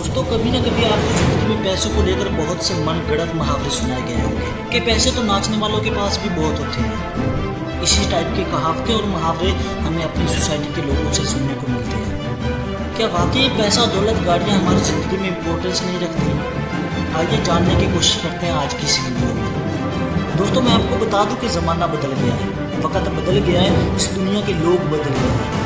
दोस्तों कभी ना कभी आपको जिंदगी में पैसों को लेकर बहुत से मन गढ़ंत मुहावरे सुनाए गए होंगे कि पैसे तो नाचने वालों के पास भी बहुत होते हैं। इसी टाइप की कहावतें और मुहावरे हमें अपनी सोसाइटी के लोगों से सुनने को मिलते हैं। क्या वाकई पैसा दौलत गाड़ियाँ हमारी ज़िंदगी में इम्पोर्टेंस नहीं रखती? आइए जानने की कोशिश करते हैं आज की इस वीडियो में। दोस्तों मैं आपको बता दूं कि ज़माना बदल गया है, वक्त बदल गया है, इस दुनिया के लोग बदल गए हैं।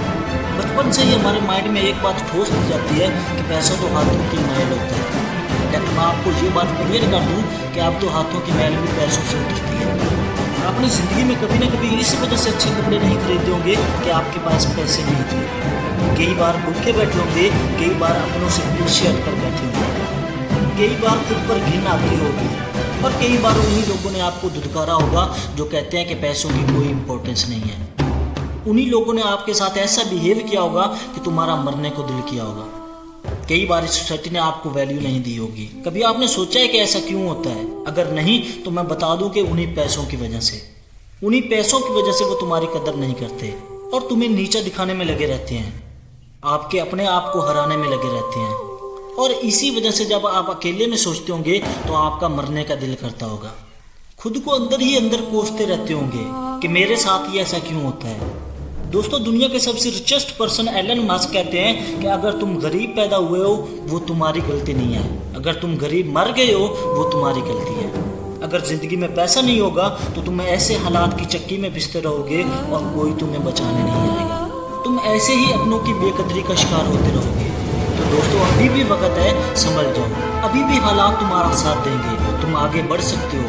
बचपन से ही हमारे माइंड में एक बात ठोस दी जाती है कि पैसा तो हाथों की मैल होता है। लेकिन मैं आपको ये बात क्लियर कर दूं कि अब तो हाथों की मैल भी पैसों से उतरती है। अपनी ज़िंदगी में कभी ना कभी इस वजह से अच्छे कपड़े नहीं खरीदे होंगे कि आपके पास पैसे नहीं थे। कई बार भूखे बैठे होंगे, कई बार अपनों से पीछे हटकर बैठे होंगे, कई बार खुद पर घिन आती होगी और कई बार उन्हीं लोगों ने आपको धुतकारा होगा जो कहते हैं कि पैसों की कोई इंपॉर्टेंस नहीं है। उन्हीं लोगों ने आपके साथ ऐसा बिहेव किया होगा कि तुम्हारा मरने को दिल किया होगा। कई बार इस सोसाइटी ने आपको वैल्यू नहीं दी होगी। कभी आपने सोचा है कि ऐसा क्यों होता है? अगर नहीं तो मैं बता दूं कि उन्हीं पैसों की वजह से, उन्हीं पैसों की वजह से वो तुम्हारी कदर नहीं करते और तुम्हें नीचा दिखाने में लगे रहते हैं, आपके अपने आप को हराने में लगे रहते हैं। और इसी वजह से जब आप अकेले में सोचते होंगे तो आपका मरने का दिल करता होगा। खुद को अंदर ही अंदर कोसते रहते होंगे कि मेरे साथ ही ऐसा क्यों होता है। दोस्तों दुनिया के सबसे रिचेस्ट पर्सन एलन मस्क कहते हैं कि अगर तुम गरीब पैदा हुए हो वो तुम्हारी गलती नहीं है, अगर तुम गरीब मर गए हो वो तुम्हारी गलती है। अगर जिंदगी में पैसा नहीं होगा तो तुम ऐसे हालात की चक्की में पिसते रहोगे और कोई तुम्हें बचाने नहीं आएगा। तुम ऐसे ही अपनों की बेकदरी का शिकार होते रहोगे। तो दोस्तों अभी भी वक्त है, संभल जाओ। अभी भी हालात तुम्हारा साथ देंगे, तुम आगे बढ़ सकते हो।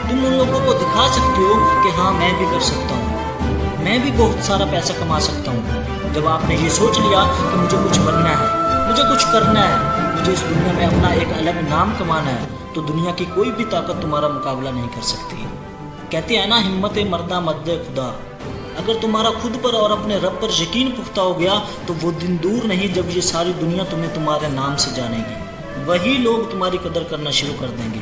तुम उन लोगों को दिखा सकते हो कि हाँ मैं भी कर सकता हूँ, मैं भी बहुत सारा पैसा कमा सकता हूँ। जब आपने ये सोच लिया कि मुझे कुछ बनना है, मुझे कुछ करना है, मुझे इस दुनिया में अपना एक अलग नाम कमाना है, तो दुनिया की कोई भी ताकत तुम्हारा मुकाबला नहीं कर सकती। कहते हैं ना, हिम्मत मर्दा मद्दे खुदा। अगर तुम्हारा खुद पर और अपने रब पर यकीन पुख्ता हो गया तो वो दिन दूर नहीं जब ये सारी दुनिया तुम्हें तुम्हारे नाम से जानेगी। वही लोग तुम्हारी कदर करना शुरू कर देंगे,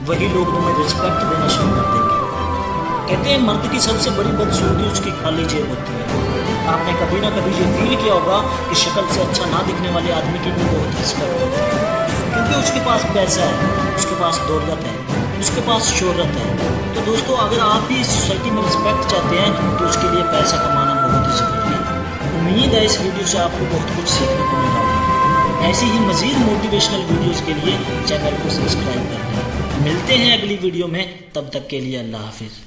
वही लोग तुम्हें रिस्पेक्ट देना शुरू कर देंगे। कहते हैं मर्द की सबसे बड़ी बदसूरती उसकी खाली जेब होती है। आपने कभी ना कभी ये फील किया होगा कि शक्ल से अच्छा ना दिखने वाले आदमी की भी बहुत रिस्पेक्ट होती है, क्योंकि उसके पास पैसा है, उसके पास दौलत है, उसके पास शोहरत है। तो दोस्तों अगर आप भी इस सोसाइटी में रिस्पेक्ट चाहते हैं तो उसके लिए पैसा कमाना बहुत ही ज़रूरी है। उम्मीद है इस वीडियो से आपको बहुत कुछ सीखने को मिला होगा। ऐसी ही मज़ीद मोटिवेशनल वीडियोज़ के लिए चैनल को सब्सक्राइब कर लें। मिलते हैं अगली वीडियो में, तब तक के लिए अल्लाह हाफिज़।